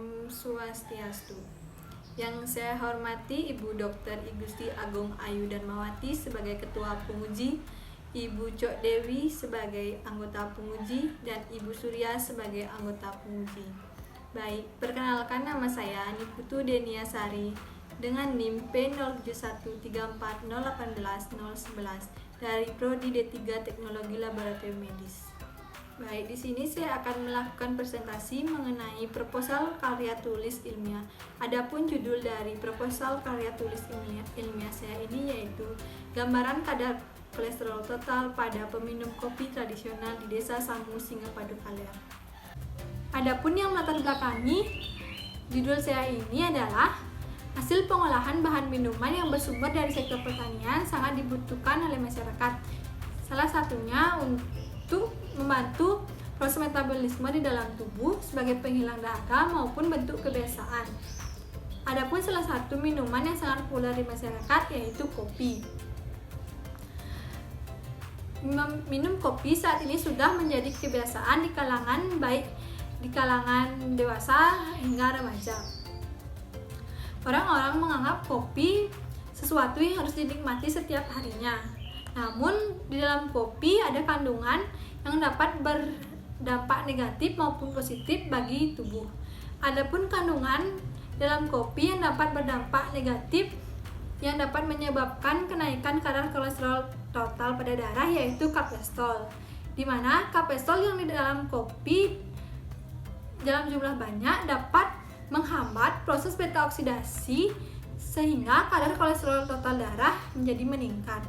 Om Swastiastu. Yang saya hormati Ibu Dr. Igusti Agung Ayu Darmawati sebagai Ketua Penguji, Ibu Cok Dewi sebagai anggota penguji, dan Ibu Surya sebagai anggota penguji. Baik, perkenalkan nama saya Niputu Denia Sari dengan NIM P07134018011 dari Prodi D3 Teknologi Laboratorium Medis. Baik, di sini saya akan melakukan presentasi mengenai proposal karya tulis ilmiah. Adapun judul dari proposal karya tulis ilmiah saya ini yaitu gambaran kadar kolesterol total pada peminum kopi tradisional di Desa Samu Singapadu Kaler. Adapun yang melatar belakangi judul saya ini adalah hasil pengolahan bahan minuman yang bersumber dari sektor pertanian sangat dibutuhkan oleh masyarakat. Salah satunya untuk membantu proses metabolisme di dalam tubuh sebagai penghilang dahaga maupun bentuk kebiasaan. Adapun salah satu minuman yang sangat populer di masyarakat yaitu kopi. Minum kopi saat ini sudah menjadi kebiasaan di kalangan baik di kalangan dewasa hingga remaja. Orang-orang menganggap kopi sesuatu yang harus dinikmati setiap harinya. Namun di dalam kopi ada kandungan yang dapat berdampak negatif maupun positif bagi tubuh. Adapun kandungan dalam kopi yang dapat berdampak negatif yang dapat menyebabkan kenaikan kadar kolesterol total pada darah yaitu kapestol. Di mana kapestol yang di dalam kopi dalam jumlah banyak dapat menghambat proses beta oksidasi sehingga kadar kolesterol total darah menjadi meningkat.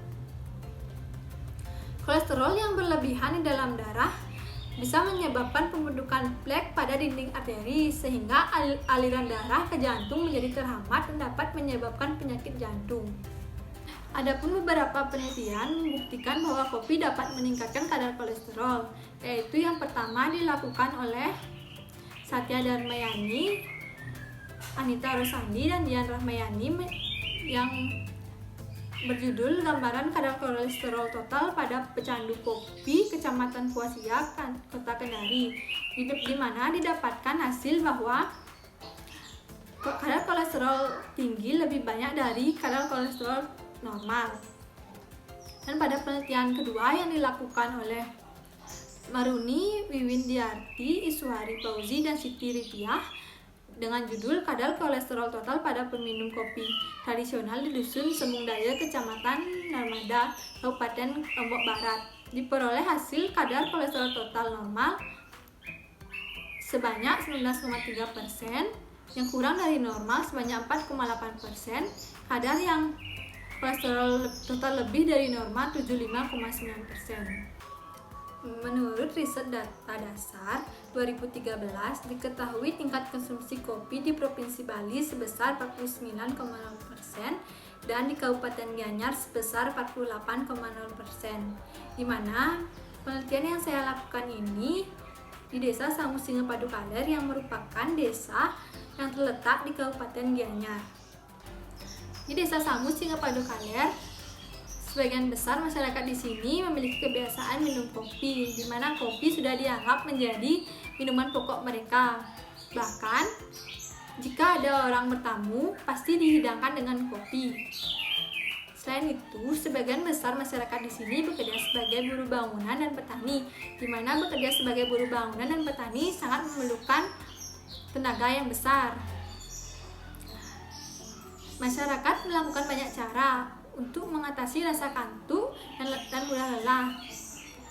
Kolesterol yang berlebihan di dalam darah bisa menyebabkan pembentukan plak pada dinding arteri sehingga aliran darah ke jantung menjadi terhambat dan dapat menyebabkan penyakit jantung. Adapun beberapa penelitian membuktikan bahwa kopi dapat meningkatkan kadar kolesterol, yaitu yang pertama dilakukan oleh Satya Darmayani, Anita Rosandi, dan Dian Rahmayani yang berjudul Gambaran Kadar Kolesterol Total pada Pecandu Kopi Kecamatan Puasia, Kota Kendari, di mana didapatkan hasil bahwa kadar kolesterol tinggi lebih banyak dari kadar kolesterol normal. Dan pada penelitian kedua yang dilakukan oleh Maruni Wiwindiarti, Iswari Fauzi, dan Siti Ripiah dengan judul Kadar Kolesterol Total pada Peminum Kopi Tradisional di Dusun Sembung Daya, Kecamatan Narmada, Kabupaten Lombok Barat. Diperoleh hasil kadar kolesterol total normal sebanyak 19,3%, yang kurang dari normal sebanyak 4,8%, kadar yang kolesterol total lebih dari normal 75,9%. Menurut riset data dasar 2013, diketahui tingkat konsumsi kopi di Provinsi Bali sebesar 49,0% dan di Kabupaten Gianyar sebesar 48,0%. Di mana penelitian yang saya lakukan ini di Desa Samu Singapadu Kaler yang merupakan desa yang terletak di Kabupaten Gianyar. Di Desa Samu Singapadu Kaler, sebagian besar masyarakat di sini memiliki kebiasaan minum kopi, di mana kopi sudah dianggap menjadi minuman pokok mereka. Bahkan, jika ada orang bertamu, pasti dihidangkan dengan kopi. Selain itu, sebagian besar masyarakat di sini bekerja sebagai buruh bangunan dan petani, di mana bekerja sebagai buruh bangunan dan petani sangat memerlukan tenaga yang besar. Masyarakat melakukan banyak cara untuk mengatasi rasa kantuk dan mudah lelah.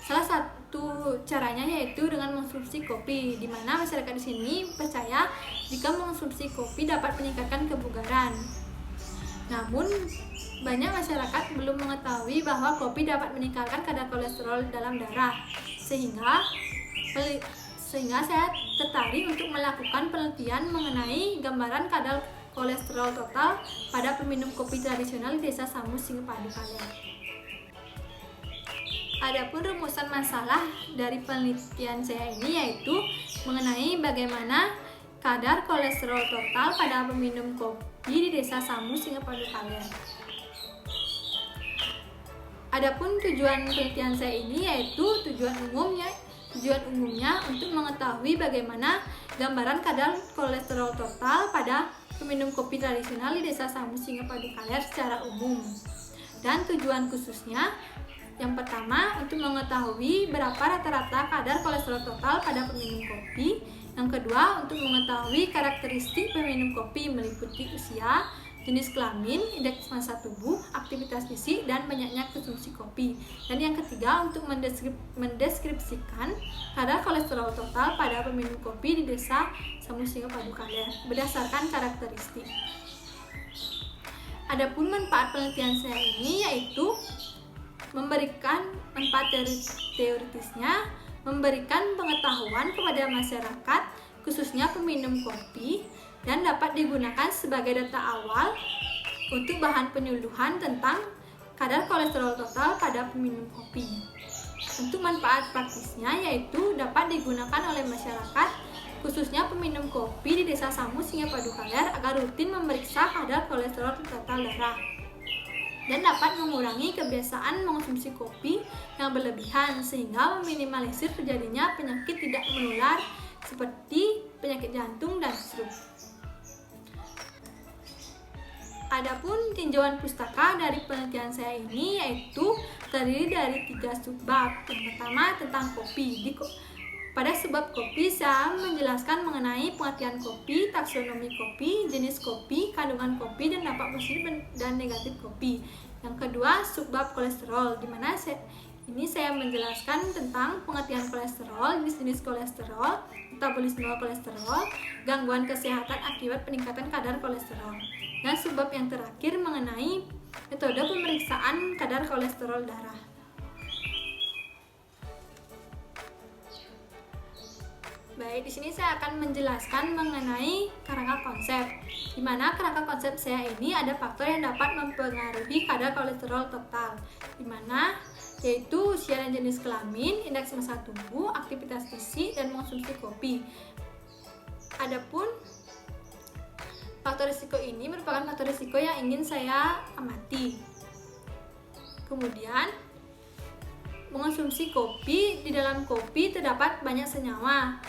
Salah satu caranya yaitu dengan mengonsumsi kopi, di mana masyarakat di sini percaya jika mengonsumsi kopi dapat meningkatkan kebugaran. Namun, banyak masyarakat belum mengetahui bahwa kopi dapat meningkatkan kadar kolesterol dalam darah, sehingga saya tertarik untuk melakukan penelitian mengenai gambaran kadar kolesterol total pada peminum kopi tradisional di Desa Samu Singapadu Kaler. Adapun rumusan masalah dari penelitian saya ini yaitu mengenai bagaimana kadar kolesterol total pada peminum kopi di Desa Samu Singapadu Kaler. Adapun tujuan penelitian saya ini yaitu tujuan umumnya Tujuan umumnya untuk mengetahui bagaimana gambaran kadar kolesterol total pada peminum kopi tradisional di Desa Samu Singapadu Kaler secara umum. Dan tujuan khususnya yang pertama untuk mengetahui berapa rata-rata kadar kolesterol total pada peminum kopi. Yang kedua untuk mengetahui karakteristik peminum kopi meliputi usia, jenis kelamin, indeks massa tubuh, aktivitas fisik, dan banyaknya konsumsi kopi. Dan yang ketiga untuk mendeskripsikan kadar kolesterol total pada peminum kopi di Desa Samu Singapadu Kaler berdasarkan karakteristik. Adapun manfaat penelitian saya ini yaitu memberikan manfaat teoritisnya, memberikan pengetahuan kepada masyarakat khususnya peminum kopi, dan dapat digunakan sebagai data awal untuk bahan penyuluhan tentang kadar kolesterol total pada peminum kopi. Untuk manfaat praktisnya yaitu dapat digunakan oleh masyarakat khususnya peminum kopi di Desa Samu Singapadu Kaler agar rutin memeriksa kadar kolesterol total darah dan dapat mengurangi kebiasaan mengonsumsi kopi yang berlebihan sehingga meminimalisir terjadinya penyakit tidak menular seperti penyakit jantung dan stroke. Adapun tinjauan pustaka dari penelitian saya ini yaitu terdiri dari 3 subbab. Yang pertama tentang kopi. Pada subbab kopi saya menjelaskan mengenai pengertian kopi, taksonomi kopi, jenis kopi, kandungan kopi, dan dampak positif dan negatif kopi. Yang kedua subbab kolesterol, di mana saya menjelaskan tentang pengertian kolesterol, jenis-jenis kolesterol, metabolisme kolesterol, gangguan kesehatan akibat peningkatan kadar kolesterol. Dan subbab yang terakhir mengenai metode pemeriksaan kadar kolesterol darah. Baik, di sini saya akan menjelaskan mengenai kerangka konsep. Di mana kerangka konsep saya ini ada faktor yang dapat mempengaruhi kadar kolesterol total. Di mana yaitu usia dan jenis kelamin, indeks massa tubuh, aktivitas fisik, dan mengonsumsi kopi. Adapun faktor risiko ini merupakan faktor risiko yang ingin saya amati. Kemudian, mengonsumsi kopi, di dalam kopi terdapat banyak senyawa.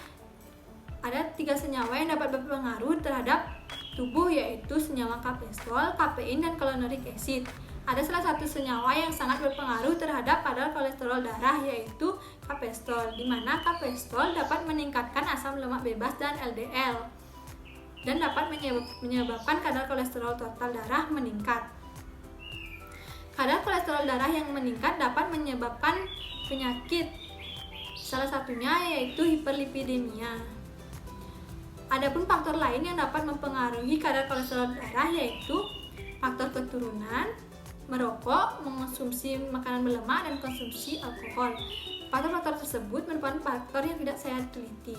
Ada 3 senyawa yang dapat berpengaruh terhadap tubuh yaitu senyawa kapestol, kafein, dan kloronic acid. Ada salah satu senyawa yang sangat berpengaruh terhadap kadar kolesterol darah yaitu kapestol, di mana kapestol dapat meningkatkan asam lemak bebas dan LDL dan dapat menyebabkan kadar kolesterol total darah meningkat. Kadar kolesterol darah yang meningkat dapat menyebabkan penyakit, salah satunya yaitu hiperlipidemia. Adapun faktor lain yang dapat mempengaruhi kadar kolesterol darah yaitu faktor keturunan, merokok, mengonsumsi makanan berlemak, dan konsumsi alkohol. Faktor-faktor tersebut merupakan faktor yang tidak saya teliti.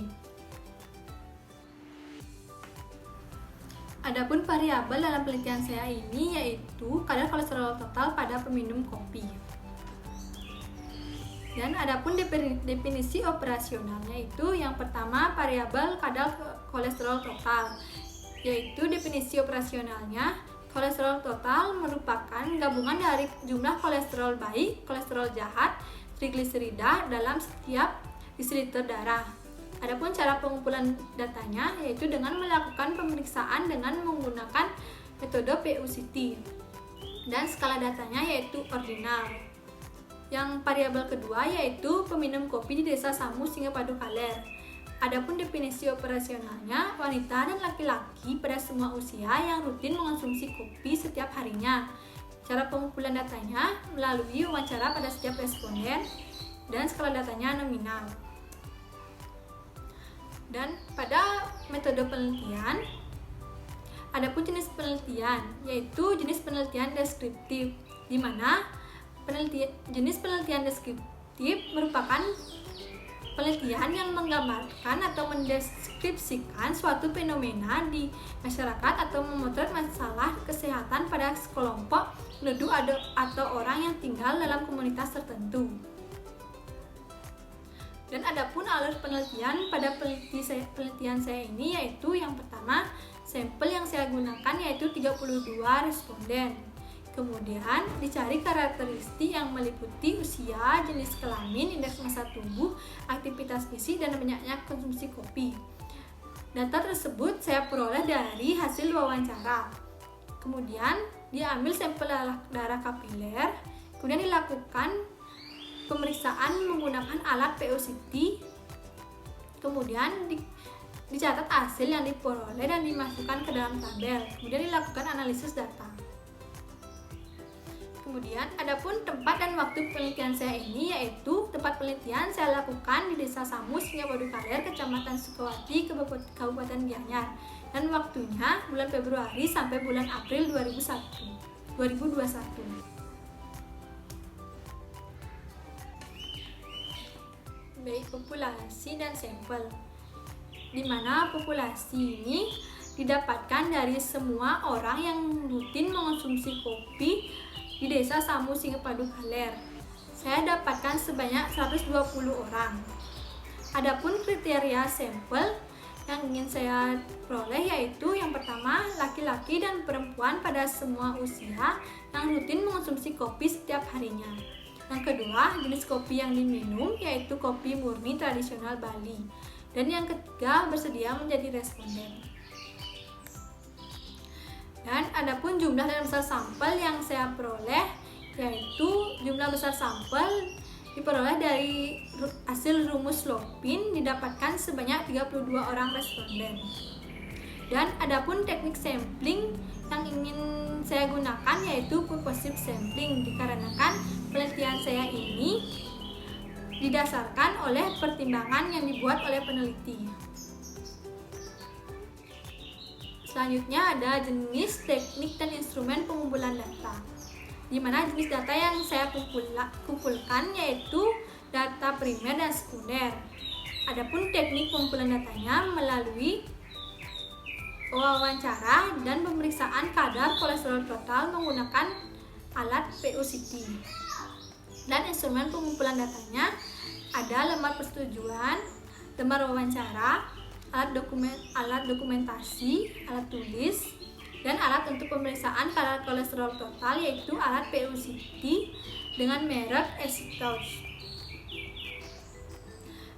Adapun variabel dalam penelitian saya ini yaitu kadar kolesterol total pada peminum kopi. Dan adapun definisi operasionalnya itu yang pertama variabel kadar kolesterol total, yaitu definisi operasionalnya kolesterol total merupakan gabungan dari jumlah kolesterol baik, kolesterol jahat, trigliserida dalam setiap desiliter darah. Adapun cara pengumpulan datanya yaitu dengan melakukan pemeriksaan dengan menggunakan metode PUCT dan skala datanya yaitu ordinal. Yang variabel kedua yaitu peminum kopi di Desa Samu Singapadu Kaler. Adapun definisi operasionalnya, wanita dan laki-laki pada semua usia yang rutin mengonsumsi kopi setiap harinya. Cara pengumpulan datanya melalui wawancara pada setiap responden dan skala datanya nominal. Dan pada metode penelitian, adapun jenis penelitian yaitu jenis penelitian deskriptif, di mana jenis penelitian deskriptif merupakan penelitian yang menggambarkan atau mendeskripsikan suatu fenomena di masyarakat atau memotret masalah kesehatan pada sekelompok penduduk atau orang yang tinggal dalam komunitas tertentu. Dan adapun alur penelitian pada penelitian saya ini yaitu yang pertama, sampel yang saya gunakan yaitu 32 responden. Kemudian dicari karakteristik yang meliputi usia, jenis kelamin, indeks massa tubuh, aktivitas fisik, dan banyaknya konsumsi kopi. Data tersebut saya peroleh dari hasil wawancara. Kemudian diambil sampel darah kapiler, kemudian dilakukan pemeriksaan menggunakan alat PO-CT. Kemudian dicatat hasil yang diperoleh dan dimasukkan ke dalam tabel. Kemudian dilakukan analisis data. Kemudian, adapun tempat dan waktu penelitian saya ini yaitu tempat penelitian saya lakukan di Desa Samus, Padu Kaler, Kecamatan Sukawati, Kabupaten Gianyar, dan waktunya bulan Februari sampai bulan April 2021. Baik, populasi dan sampel. Di mana populasi ini didapatkan dari semua orang yang rutin mengonsumsi kopi di Desa Samus, Padu Kaler. Saya dapatkan sebanyak 120 orang. Adapun kriteria sampel yang ingin saya peroleh yaitu yang pertama, laki-laki dan perempuan pada semua usia yang rutin mengonsumsi kopi setiap harinya. Yang kedua, jenis kopi yang diminum yaitu kopi murni tradisional Bali. Dan yang ketiga, bersedia menjadi responden. Dan adapun jumlah dan besar sampel yang saya peroleh yaitu jumlah besar sampel diperoleh dari hasil rumus Lopin, didapatkan sebanyak 32 orang responden. Dan adapun teknik sampling yang ingin saya gunakan yaitu purposive sampling, dikarenakan penelitian saya ini didasarkan oleh pertimbangan yang dibuat oleh peneliti. Selanjutnya ada jenis, teknik, dan instrumen pengumpulan data. Di mana jenis data yang saya kumpulkan yaitu data primer dan sekunder. Adapun teknik pengumpulan datanya melalui wawancara dan pemeriksaan kadar kolesterol total menggunakan alat PO-CT. Dan instrumen pengumpulan datanya ada lembar persetujuan, lembar wawancara, alat dokumentasi, alat tulis, dan alat untuk pemeriksaan kadar kolesterol total yaitu alat PO-CT dengan merek Esitous.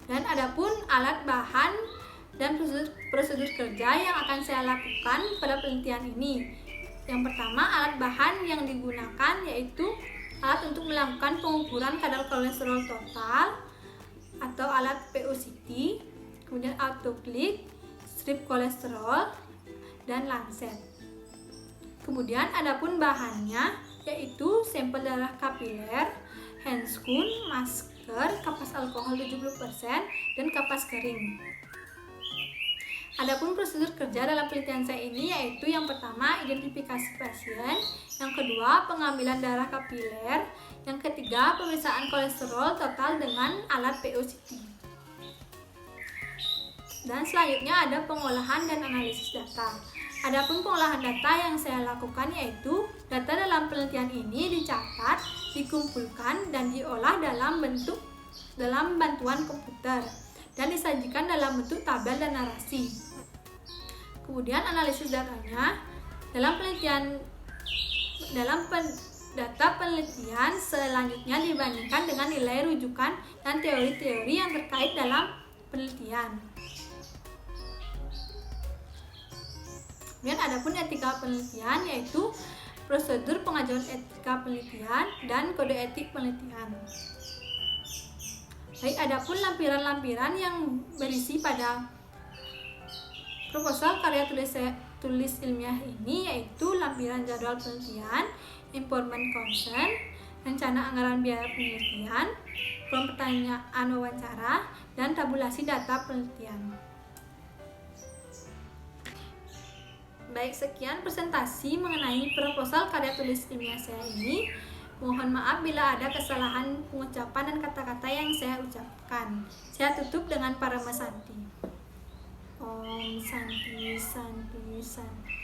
Dan adapun alat bahan dan prosedur kerja yang akan saya lakukan pada penelitian ini. Yang pertama, alat bahan yang digunakan yaitu alat untuk melakukan pengukuran kadar kolesterol total atau alat PO-CT, kemudian autoclick, strip kolesterol, dan lancet. Kemudian adapun bahannya yaitu sampel darah kapiler, handscoon, masker, kapas alkohol 70%, dan kapas kering. Adapun prosedur kerja dalam penelitian saya ini yaitu yang pertama, identifikasi pasien, yang kedua, pengambilan darah kapiler, yang ketiga, pemeriksaan kolesterol total dengan alat PO-CT. Dan selanjutnya ada pengolahan dan analisis data. Adapun pengolahan data yang saya lakukan yaitu data dalam penelitian ini dicatat, dikumpulkan, dan diolah dalam bantuan komputer dan disajikan dalam bentuk tabel dan narasi. Kemudian analisis datanya data penelitian selanjutnya dibandingkan dengan nilai rujukan dan teori-teori yang terkait dalam penelitian. Kemudian adapun etika penelitian yaitu prosedur pengajuan etika penelitian dan kode etik penelitian. Baik, adapun lampiran-lampiran yang berisi pada proposal karya tulis ilmiah ini yaitu lampiran jadwal penelitian, informan consent, rencana anggaran biaya penelitian, form pertanyaan wawancara, dan tabulasi data penelitian. Baik, sekian presentasi mengenai proposal karya tulis ilmiah saya ini. Mohon maaf bila ada kesalahan pengucapan dan kata-kata yang saya ucapkan. Saya tutup dengan Parama Santi. Om Santi Santi Santi.